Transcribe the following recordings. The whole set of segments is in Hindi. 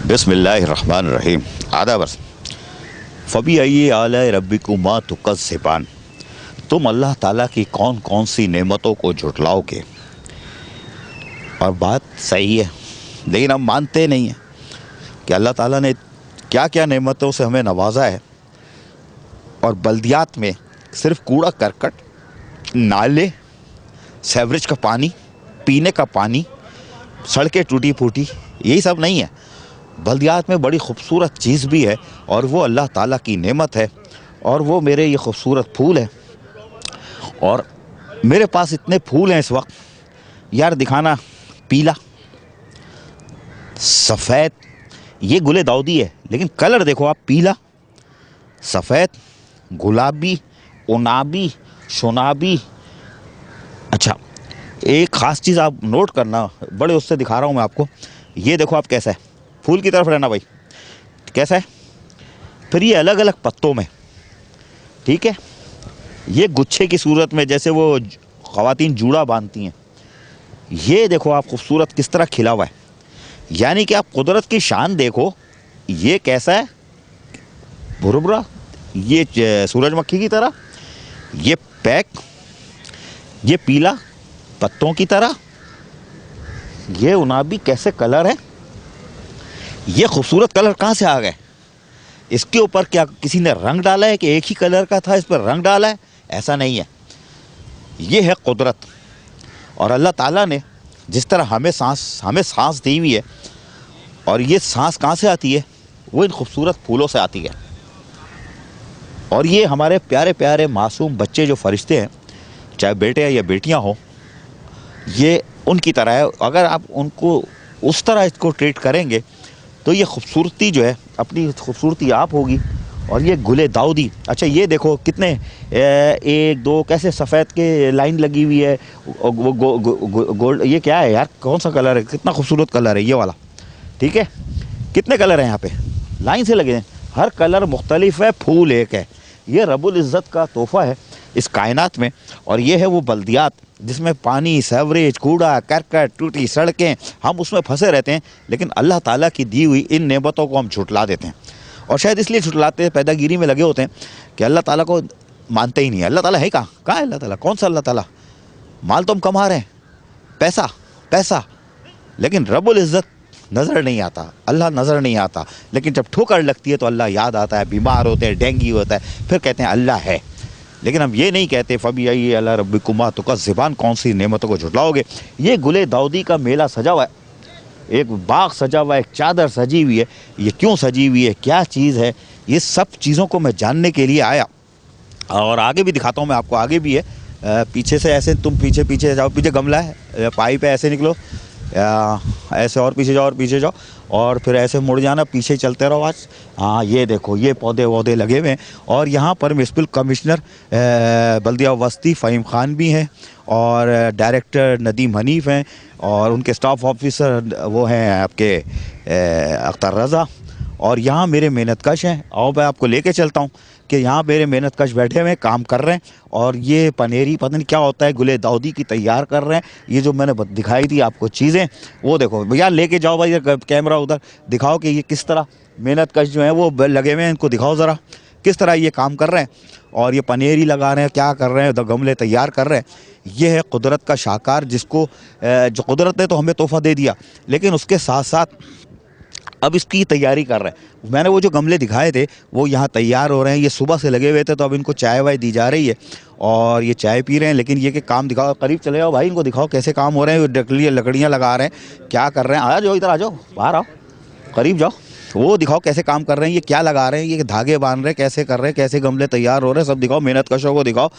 बिस्मिल्लाहिर्रहमानिर्रहीम। आधा वर्ष फ़बी आई आला रब्बिकुमा तुकज़्ज़िबान। तुम अल्लाह ताला की कौन कौन सी नेमतों को झुटलाओगे। और बात सही है, लेकिन हम मानते नहीं हैं कि अल्लाह ताला ने क्या क्या नेमतों से हमें नवाजा है। और बल्दियात में सिर्फ कूड़ा करकट, नाले, सेवरेज का पानी, पीने का पानी, सड़कें टूटी फूटी, यही सब नहीं है। बल्दियात में बड़ी ख़ूबसूरत चीज़ भी है और वो अल्लाह ताला की नेमत है। और वो मेरे ये ख़ूबसूरत फूल है। और मेरे पास इतने फूल हैं इस वक्त यार, दिखाना। पीला, सफ़ेद, ये गुले दाऊदी है, लेकिन कलर देखो आप, पीला, सफ़ेद, गुलाबी, उनाबी, शोनाबी। अच्छा, एक ख़ास चीज़ आप नोट करना, बड़े उससे दिखा रहा हूँ मैं आपको। ये देखो आप, कैसा है, फूल की तरफ रहना भाई, कैसा है। फिर ये अलग अलग पत्तों में, ठीक है, ये गुच्छे की सूरत में, जैसे वो ख़वातीन जूड़ा बांधती हैं। ये देखो आप, खूबसूरत किस तरह खिला हुआ है। यानी कि आप कुदरत की शान देखो। ये कैसा है, भुरभुरा, ये सूरजमुखी की तरह, ये पैक, ये पीला पत्तों की तरह, ये उनाबी, कैसे कलर है। ये खूबसूरत कलर कहाँ से आ गए। इसके ऊपर क्या किसी ने रंग डाला है कि एक ही कलर का था, इस पर रंग डाला है? ऐसा नहीं है। ये है कुदरत। और अल्लाह ताला ने जिस तरह हमें सांस दी हुई है, और ये सांस कहाँ से आती है, वो इन खूबसूरत फूलों से आती है। और ये हमारे प्यारे प्यारे मासूम बच्चे जो फरिश्ते हैं, चाहे बेटे या बेटियां हो, ये उनकी तरह है। अगर आप उनको उस तरह इसको ट्रीट करेंगे तो ये खूबसूरती जो है, अपनी खूबसूरती आप होगी। और ये गुले दाऊदी, अच्छा ये देखो कितने, एक दो, कैसे सफ़ेद के लाइन लगी हुई है। गोल्ड, ये क्या है यार, कौन सा कलर है, कितना खूबसूरत कलर है ये वाला, ठीक है। कितने कलर हैं यहाँ पे, लाइन से लगे हैं, हर कलर मुख्तलिफ है, फूल एक है। ये रब्बुल इज़्ज़त का तोहफ़ा है इस कायनात में। और ये है वो बल्दियात जिसमें पानी, सेवरेज, कूड़ा करकट, टूटी सड़कें, हम उसमें फंसे रहते हैं। लेकिन अल्लाह ताला की दी हुई इन नेमतों को हम झुटला देते हैं। और शायद इसलिए झुटलाते हैं, पैदागिरी में लगे होते हैं कि अल्लाह ताला को मानते ही नहीं है। अल्लाह ताला है कहाँ, कहाँ है अल्लाह ताला, कौन सा अल्लाह ताला। माल तो हम कमा रहे हैं, पैसा पैसा, लेकिन रब्बुल इज़्ज़त नज़र नहीं आता, अल्लाह नज़र नहीं आता। लेकिन जब ठोकर लगती है तो अल्लाह याद आता है, बीमार होते हैं, डेंगू होता है, फिर कहते हैं अल्लाह है। लेकिन हम ये नहीं कहते फ़बी आई आला रब्बिकुमा तुकज़्ज़िबान, कौन सी नेमतों को झुटलाओगे। ये गुले दाऊदी का मेला सजा हुआ है, एक बाग सजा हुआ है, एक चादर सजी हुई है। ये क्यों सजी हुई है, क्या चीज़ है, ये सब चीज़ों को मैं जानने के लिए आया। और आगे भी दिखाता हूँ मैं आपको, आगे भी है। पीछे से ऐसे तुम पीछे पीछे जाओ, पीछे गमला है, पाइप है, ऐसे निकलो, ऐसे और पीछे जाओ, और पीछे जाओ, और फिर ऐसे मुड़ जाना, पीछे चलते रहो। आज हाँ, ये देखो, ये पौधे वौधे लगे हुए हैं। और यहाँ पर म्युनिसिपल कमिश्नर बल्दिया वस्ती फ़हीम ख़ान भी हैं, और डायरेक्टर नदीम हनीफ़ हैं, और उनके स्टाफ ऑफिसर वो हैं आपके अख्तर रज़ा। और यहाँ मेरे मेहनतकश हैं। आओ मैं आपको लेके चलता हूँ कि यहाँ मेरे मेहनतकश बैठे हुए काम कर रहे हैं। और ये पनेरी पता नहीं क्या होता है, गुले दाऊदी की तैयार कर रहे हैं। ये जो मैंने दिखाई थी आपको चीज़ें, वो देखो भैया, लेके जाओ भाई कैमरा उधर, दिखाओ कि ये किस तरह मेहनतकश जो हैं वो लगे हुए हैं। इनको दिखाओ ज़रा किस तरह ये काम कर रहे हैं। और ये पनेरी लगा रहे हैं, क्या कर रहे हैं, गमले तैयार कर रहे हैं। ये है कुदरत का शाहकार, जिसको जो कुदरत ने तो हमें तोहफ़ा दे दिया, लेकिन उसके साथ साथ अब इसकी तैयारी कर रहे हैं। मैंने वो जो गमले दिखाए थे वो यहाँ तैयार हो रहे हैं। ये सुबह से लगे हुए थे, तो अब इनको चाय वाय दी जा रही है और ये चाय पी रहे हैं। लेकिन ये कि काम दिखाओ, करीब चले जाओ भाई, इनको दिखाओ कैसे काम हो रहे हैं। लकड़ियाँ लगा रहे हैं, क्या कर रहे हैं। आ जाओ इधर, आ जाओ, बाहर आओ, करीब जाओ, वो दिखाओ कैसे काम कर रहे हैं, ये क्या लगा रहे हैं, ये धागे बांध रहे हैं, कैसे कर रहे हैं, कैसे गमले तैयार हो रहे हैं, सब दिखाओ। मेहनतकशों को दिखाओ।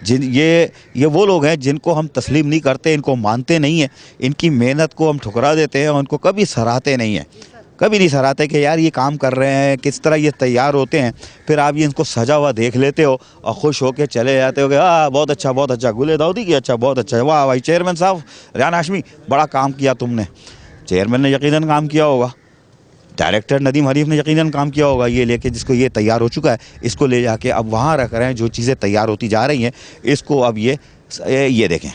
ये वो लोग हैं जिनको हम तस्लीम नहीं करते, इनको मानते नहीं हैं, इनकी मेहनत को हम ठुकरा देते हैं, उनको कभी सराहते नहीं हैं, कभी नहीं सराहते कि यार ये काम कर रहे हैं, किस तरह ये तैयार होते हैं। फिर आप ये इनको सजा हुआ देख लेते हो और खुश होकर चले जाते हो कि हाँ बहुत अच्छा, गुले दाऊदी की अच्छा, बहुत अच्छा, वाह भाई चेयरमैन साहब रेहान हाशमी, बड़ा काम किया तुमने। चेयरमैन ने यकीनन काम किया होगा, डायरेक्टर नदीम हनीफ़ ने यकीनन काम किया होगा। ये लेके, जिसको ये तैयार हो चुका है, इसको ले जाके अब वहाँ रख रहे हैं। जो चीज़ें तैयार होती जा रही हैं, इसको अब ये देखें,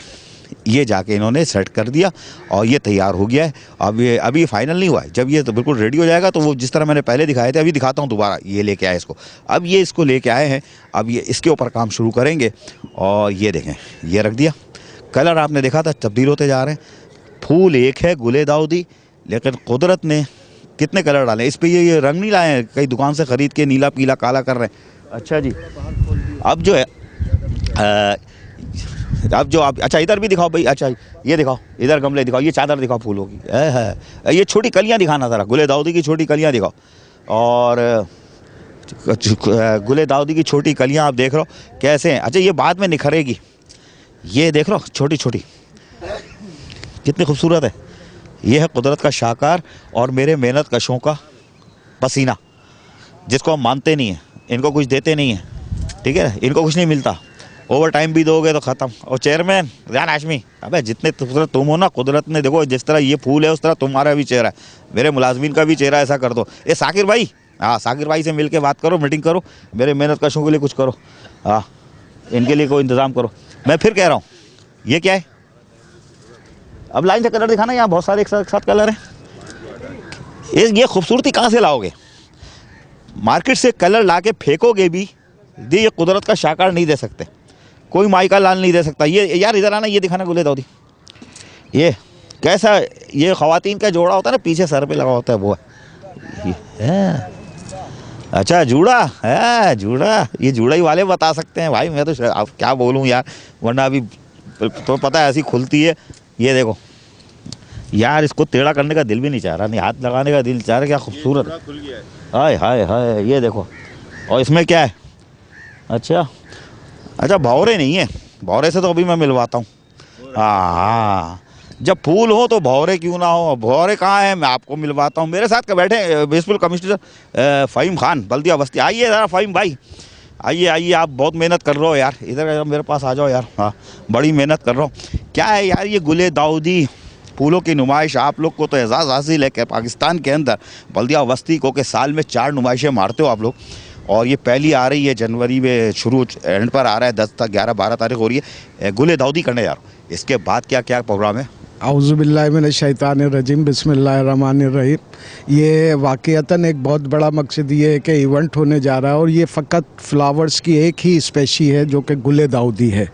ये जाके इन्होंने सेट कर दिया और ये तैयार हो गया है। अब ये अभी फाइनल नहीं हुआ है, जब ये तो बिल्कुल रेडी हो जाएगा तो वो जिस तरह मैंने पहले दिखाए थे, अभी दिखाता हूँ दोबारा। ये लेके आए इसको, अब ये इसको लेके आए हैं, अब ये इसके ऊपर काम शुरू करेंगे। और ये देखें, ये रख दिया। कलर आपने देखा था तब्दील होते जा रहे हैं। फूल एक है गुले दाऊदी, लेकिन कुदरत ने कितने कलर डाले इस पर। ये रंग नहीं लाए हैं कई दुकान से ख़रीद के, नीला पीला काला कर रहे हैं। अच्छा जी, अब जो है अब जो आप, अच्छा इधर भी दिखाओ भाई, अच्छा ये दिखाओ, इधर गमले दिखाओ, ये चादर दिखाओ फूलों की है। ये छोटी कलियां दिखाना ज़रा, गुले दाऊदी की छोटी कलियां दिखाओ। और गुले दाऊदी की छोटी कलियां आप देख रहे हो कैसे हैं। अच्छा ये बाद में निखरेगी, ये देख रहे हो छोटी छोटी कितनी खूबसूरत है। ये है कुदरत का शाहकार और मेरे मेहनत कशों का पसीना, जिसको हम मानते नहीं हैं, इनको कुछ देते नहीं हैं, ठीक है, इनको कुछ नहीं मिलता। ओवर टाइम भी दोगे तो ख़त्म। और चेयरमैन रियान हाशमी, अबे जितने खूबसूरत तुम हो ना, कुदरत ने देखो जिस तरह ये फूल है उस तरह तुम्हारा भी चेहरा है, मेरे मुलाजमीन का भी चेहरा ऐसा कर दो। ये साकिर भाई, हाँ साकिर भाई से मिल के बात करो, मीटिंग करो, मेरे मेहनत कशों के लिए कुछ करो, हाँ इनके लिए कोई इंतज़ाम करो। मैं फिर कह रहा हूँ, ये क्या है, अब लाइन से कलर दिखाना, यहाँ बहुत सारे एक साथ कलर हैं। ये खूबसूरती कहाँ से लाओगे, मार्केट से कलर ला के फेंकोगे भी, ये कुदरत का शाहकार नहीं दे सकते, कोई माइका लाल नहीं दे सकता। ये यार इधर आना, ये दिखाना गुले दाऊदी, ये कैसा, ये ख़वातीन का जोड़ा होता है ना, पीछे सर पे लगा होता है, वो है। अच्छा जूड़ा है, जूड़ा, ये जूड़ा ही वाले बता सकते हैं भाई, मैं तो अब क्या बोलूँ यार, वरना अभी तो पता है ऐसी खुलती है। ये देखो यार, इसको टेढ़ा करने का दिल भी नहीं चाह रहा, नहीं हाथ लगाने का दिल चाह रहा। क्या खूबसूरत, हाय हाय हाय, ये देखो। और इसमें क्या है, अच्छा भौरे नहीं है, भौरे से तो अभी मैं मिलवाता हूँ। हाँ जब फूल हो तो भौरे क्यों ना हो, भौरे कहाँ है, मैं आपको मिलवाता हूँ। मेरे साथ के बैठे म्युनिसिपल कमिश्नर फ़हीम खान, बल्दिया बस्ती। आइए ज़रा फ़हीम भाई, आइए, आप बहुत मेहनत कर रहे हो यार, इधर मेरे पास आ जाओ यार। हाँ बड़ी मेहनत कर रहा हूँ। क्या है यार, ये गुले दाऊदी फूलों की नुमाइश, आप लोग को तो एजाज़ हासिल है कि पाकिस्तान के अंदर बल्दिया बस्ती को के साल में 4 नुमाइशें मारते हो आप लोग। और ये पहली आ रही है जनवरी में, शुरू एंड पर आ रहा है, 10 तक 11-12 तारीख हो रही है। गुले दाऊदी करने जा रहा हूँ, इसके बाद क्या क्या प्रोग्राम है। औज़ुबिल्लाहि मिनश्शैतानिर्रजीम, बिस्मिल्लाहिर्रहमानिर्रहीम। ये वाक़ईतन एक बहुत बड़ा मकसद ये है कि इवेंट होने जा रहा है, और ये फ़कत फ्लावर्स की एक ही स्पेशी है जो कि गुले दाऊदी है।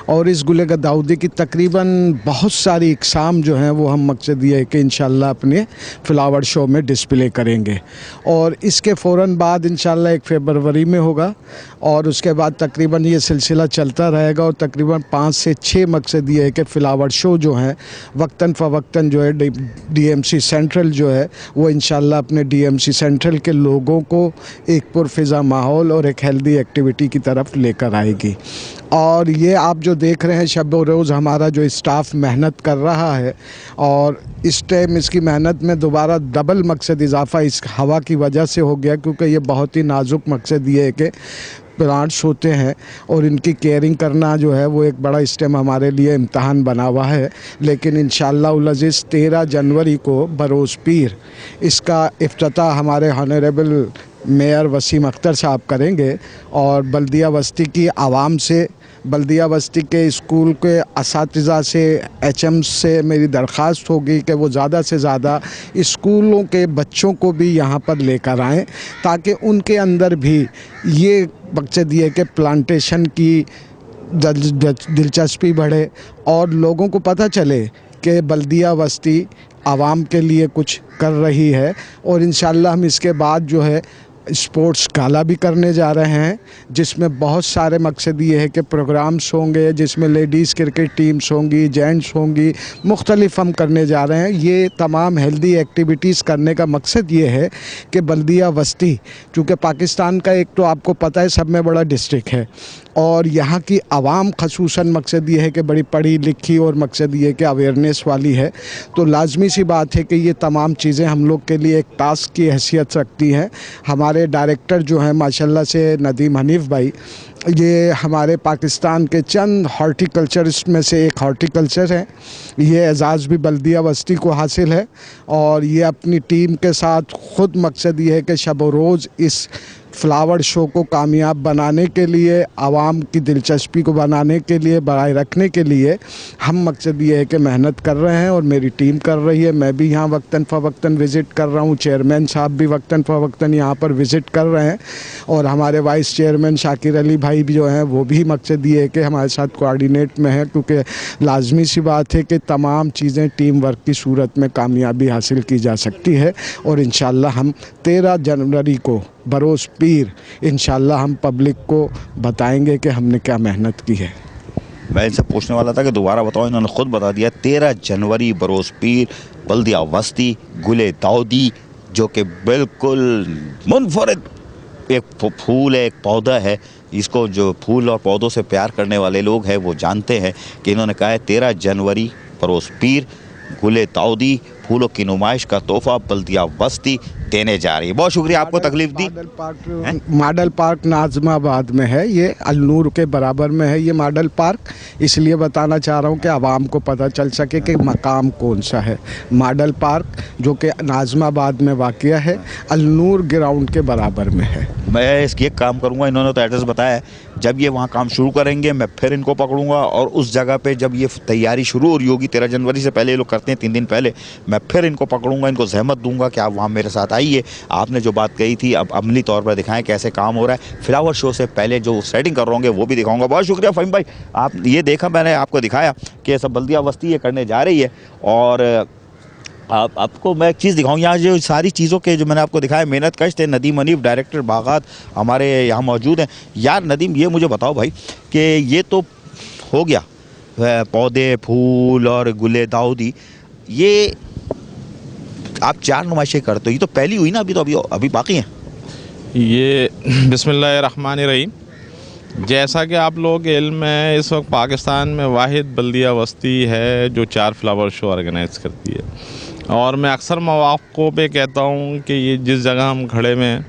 और इस गुले दाऊदी की तकरीबन बहुत सारी इक़साम जो हैं वो हम मकसद ये है कि इंशाअल्लाह अपने फ्लावर शो में डिस्प्ले करेंगे। और इसके फ़ौरन बाद इंशाअल्लाह 1 फरवरी में होगा, और उसके बाद तकरीबन ये सिलसिला चलता रहेगा। और तकरीबन 5 से 6 मकसद ये है कि फ्लावर शो जो हैं वक्तन फ़वक्तन जो है DMC सेंट्रल जो है वो इंशाअल्लाह अपने DMC सेंट्रल के लोगों को एक पुरफ़िज़ा माहौल और एक हेल्दी एक्टिविटी की तरफ लेकर आएगी। और ये आप जो देख रहे हैं, शब व रोज़ हमारा जो स्टाफ मेहनत कर रहा है, और इस टाइम इसकी मेहनत में दोबारा डबल मकसद इजाफ़ा इस हवा की वजह से हो गया, क्योंकि ये बहुत ही नाजुक मकसद ये है कि प्लांट्स होते हैं और इनकी केयरिंग करना जो है वो एक बड़ा इस टाइम हमारे लिए इम्तहान बना हुआ है। लेकिन इंशाअल्लाह अज़ीज़ 13 जनवरी को बरोज़ पीर इसका इफ्तिताह हमारे हॉनरेबल मेयर वसीम अख्तर साहब करेंगे। और बल्दिया बस्ती की आवाम से, बल्दिया बस्ती के स्कूल के असातिज़ा से, HM से मेरी दरख्वास्त होगी कि वो ज़्यादा से ज़्यादा स्कूलों के बच्चों को भी यहाँ पर लेकर आएँ, ताकि उनके अंदर भी ये मकसद ये कि प्लांटेशन की दिलचस्पी बढ़े और लोगों को पता चले कि बल्दिया बस्ती आवाम के लिए कुछ कर रही है। और इंशाअल्लाह हम इसके बाद जो है स्पोर्ट्स गाला भी करने जा रहे हैं, जिसमें बहुत सारे मकसद ये है कि प्रोग्राम्स होंगे, जिसमें लेडीज़ क्रिकेट टीम्स होंगी, जेंट्स होंगी, मुख्तलिफ हम करने जा रहे हैं। ये तमाम हेल्दी एक्टिविटीज़ करने का मकसद ये है कि बल्दिया बस्ती, चूँकि पाकिस्तान का एक तो आपको पता है सब में बड़ा डिस्ट्रिक्ट है, और यहाँ की आवाम ख़ुसूसन मकसद ये है कि बड़ी पढ़ी लिखी, और मकसद ये है कि अवेयरनेस वाली है। तो लाजमी सी बात है कि ये तमाम चीज़ें हम लोग के लिए एक टास्क की हैसियत रखती हैं। हमारे डायरेक्टर जो हैं माशाल्लाह से नदीम हनीफ़ भाई, ये हमारे पाकिस्तान के चंद हॉर्टिकल्चरिस्ट में से एक हॉर्टिकल्चर हैं। ये एजाज़ भी बल्दिया बस्ती को हासिल है, और ये अपनी टीम के साथ ख़ुद मकसद ये है कि शब व रोज़ इस फ्लावर शो को कामयाब बनाने के लिए, आवाम की दिलचस्पी को बनाने के लिए, बनाए रखने के लिए हम मकसद ये है कि मेहनत कर रहे हैं और मेरी टीम कर रही है। मैं भी यहाँ वक्तन फ़वक्तन विज़िट कर रहा हूँ, चेयरमैन साहब भी वक्तन फ़वक्तन यहाँ पर विज़िट कर रहे हैं और हमारे वाइस चेयरमैन शाकिर अली भाई भी जो हैं वो भी मकसद ये है कि हमारे साथ कोऑर्डिनेट में है, क्योंकि लाजमी सी बात है कि तमाम चीज़ें टीम वर्क की सूरत में कामयाबी हासिल की जा सकती है। और इंशाल्लाह हम 13 जनवरी को बरोज़ पीर इंशाल्लाह हम पब्लिक को बताएंगे कि हमने क्या मेहनत की है। मैं इनसे पूछने वाला था कि दोबारा बताओ, इन्होंने खुद बता दिया। 13 जनवरी बरोज़ पीर, बल्दिया वस्ती, गुले दाऊदी, जो कि बिल्कुल मुनफरिद एक फूल है, एक पौधा है, इसको जो फूल और पौधों से प्यार करने वाले लोग हैं वो जानते हैं कि इन्होंने कहा है 13 जनवरी बरोज़ पीर, गुले दाऊदी, फूलों की नुमाइश का तोहफा बल्दिया वस्ती देने जा रही है। बहुत शुक्रिया, आपको तकलीफ दी। मॉडल पार्क नाज़िमाबाद में है, ये अलनूर के बराबर में है ये मॉडल पार्क। इसलिए बताना चाह रहा हूँ कि आवाम को पता चल सके कि मकाम कौन सा है। मॉडल पार्क जो कि नाज़िमाबाद में वाक़या है, अलनूर ग्राउंड के बराबर में है। मैं इसकी एक काम करूँगा, इन्होंने तो एड्रेस बताया है, जब ये वहाँ काम शुरू करेंगे मैं फिर इनको पकड़ूंगा और उस जगह पे जब ये तैयारी शुरू हो रही होगी 13 जनवरी से पहले, ये लोग करते हैं 3 दिन पहले, मैं फिर इनको पकड़ूंगा, इनको जहमत दूंगा कि आप वहाँ मेरे साथ आइए, आपने जो बात कही थी अब अमली तौर पर दिखाएं कैसे काम हो रहा है। फ्लावर शो से पहले जो सेटिंग कर रहे होंगे वो भी दिखाऊंगा। बहुत शुक्रिया फ़हीम भाई, आप ये देखा, मैंने आपको दिखाया कि ये सब बल्दिया वस्ती ये करने जा रही है। और आपको मैं एक चीज़ दिखाऊँ, यहाँ जो सारी चीज़ों के जो मैंने आपको दिखाया मेहनत कश थे। नदीम हनीफ डायरेक्टर बागात हमारे यहाँ मौजूद हैं। यार नदीम, ये मुझे बताओ भाई कि ये तो हो गया पौधे, फूल और गुले दाऊदी, ये आप 4 नुमाइशें करते हो, ये तो पहली हुई ना, अभी बाकी हैं। ये बिस्मिल्लाहिर्रहमानिर्रहीम, जैसा कि आप लोग के इल्म में इस वक्त पाकिस्तान में वाहिद बल्दिया वस्ती है जो 4 फ्लावर शो ऑर्गेनाइज़ करती है। और मैं अक्सर मौक़ों पे कहता हूँ कि ये जिस जगह हम खड़े में हैं,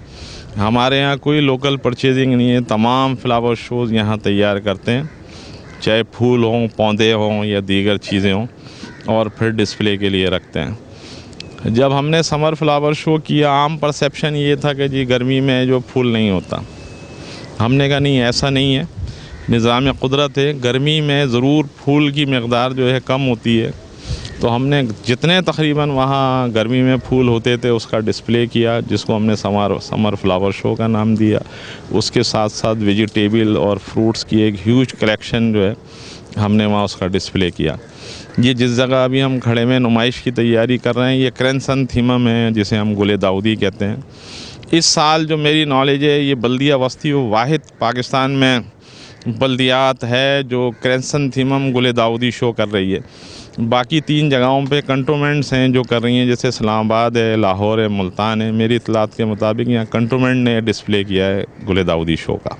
हमारे यहाँ कोई लोकल परचेजिंग नहीं है, तमाम फ्लावर शोज़ यहाँ तैयार करते हैं, चाहे फूल हों, पौधे हों या दीगर चीज़ें हों, और फिर डिस्प्ले के लिए रखते हैं। जब हमने समर फ्लावर शो किया, आम परसेप्शन ये था कि जी गर्मी में जो फूल नहीं होता। हमने कहा नहीं, ऐसा नहीं है, निज़ाम कुदरत है, गर्मी में ज़रूर फूल की मकदार जो है कम होती है। तो हमने जितने तकरीबन वहाँ गर्मी में फूल होते थे उसका डिस्प्ले किया, जिसको हमने समर फ्लावर शो का नाम दिया। उसके साथ साथ वेजिटेबल और फ्रूट्स की एक ह्यूज कलेक्शन जो है हमने वहाँ उसका डिस्प्ले किया। ये जिस जगह अभी हम खड़े में नुमाइश की तैयारी कर रहे हैं, ये क्रेंसनथीमम है, जिसे हम गुले दाऊदी कहते हैं। इस साल जो मेरी नॉलेज है, ये बल्दिया वस्ती वो वाहिद पाकिस्तान में बल्दियात है जो क्रेंसनथीमम गुले दाऊदी शो कर रही है। बाकी 3 जगहों पे कंटोनमेंट्स हैं जो कर रही हैं, जैसे इस्लामाबाद है, लाहौर है, मुल्तान है। मेरी इत्तलात के मुताबिक यहाँ कंटोनमेंट ने डिस्प्ले किया है गुले दाऊदी शो का।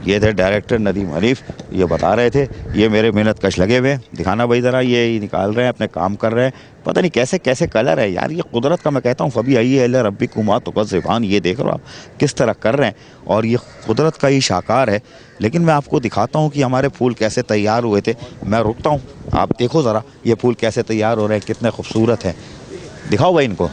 ये थे डायरेक्टर नदीम हनीफ, ये बता रहे थे, ये मेरे मेहनत कश लगे हुए हैं। दिखाना भाई ज़रा, ये निकाल रहे हैं, अपने काम कर रहे हैं। पता नहीं कैसे कैसे कलर है यार, ये कुदरत का मैं कहता हूँ। फबी आई है रब्बी कुमा तो ज़बान, ये देख रहे हो आप किस तरह कर रहे हैं, और ये कुदरत का ही शाकार है। लेकिन मैं आपको दिखाता हूँ कि हमारे फूल कैसे तैयार हुए थे। मैं रुकता हूँ, आप देखो ज़रा ये फूल कैसे तैयार हो रहे हैं, कितने खूबसूरत हैं। दिखाओ भाई इनको।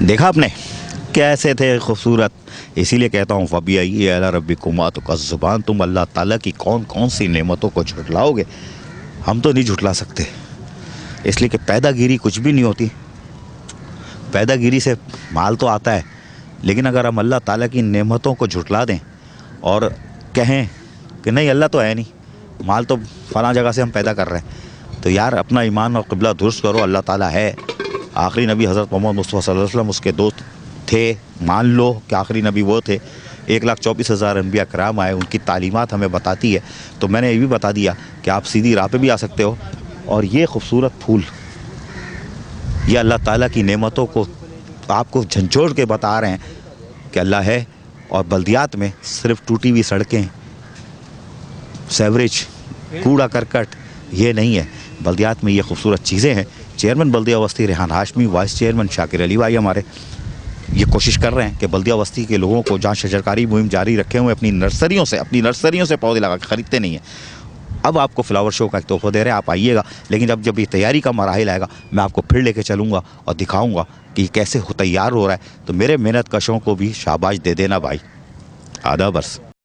देखा आपने कैसे थे खूबसूरत। इसीलिए कहता हूँ फ़बी आई अला रब्बिकुमा तो का ज़ुबान, तुम अल्लाह ताला की कौन कौन सी नेमतों को झुटलाओगे। हम तो नहीं झुटला सकते, इसलिए कि पैदागिरी कुछ भी नहीं होती। पैदागिरी से माल तो आता है, लेकिन अगर हम अल्लाह ताला की नेमतों को झुटला दें और कहें कि नहीं अल्लाह तो है नहीं, माल तो फ़लाँ जगह से हम पैदा कर रहे हैं, तो यार अपना ईमान और क़िबला दुरुस्त करो। अल्लाह ताला है। आखिरी नबी हज़रत मोहम्मद मुस्तफ़ा सल्लल्लाहु अलैहि वसल्लम उसके दोस्त थे, मान लो कि आखिरी नबी वो थे। 1,24,000 अम्बिया कराम आए, उनकी तालीमात हमें बताती है। तो मैंने ये भी बता दिया कि आप सीधी राह पे भी आ सकते हो। और ये खूबसूरत फूल, ये अल्लाह ताला की नेमतों को आपको झंझोड़ के बता रहे हैं कि अल्लाह है। और बल्दियात में सिर्फ टूटी हुई सड़कें, सेवरेज, कूड़ा करकट ये नहीं है, बल्दियात में ये खूबसूरत चीज़ें हैं। चेयरमैन बल्दिया बस्ती रेहान हाशमी, वाइस चेयरमैन शाकिर अली भाई हमारे ये कोशिश कर रहे हैं कि बल्दिया बस्ती के लोगों को जहाँ शजरकारी मुहिम जारी रखे हुए अपनी नर्सरियों से पौधे लगा खरीदते नहीं हैं। अब आपको फ्लावर शो का एक तोहफा दे रहे हैं, आप आइएगा। लेकिन जब ये तैयारी का मराहिल आएगा, मैं आपको फिर लेके चलूँगा और दिखाऊँगा कि कैसे तैयार हो रहा है। तो मेरे मेहनत कशों को भी शाबाश दे देना भाई। आधा बरस।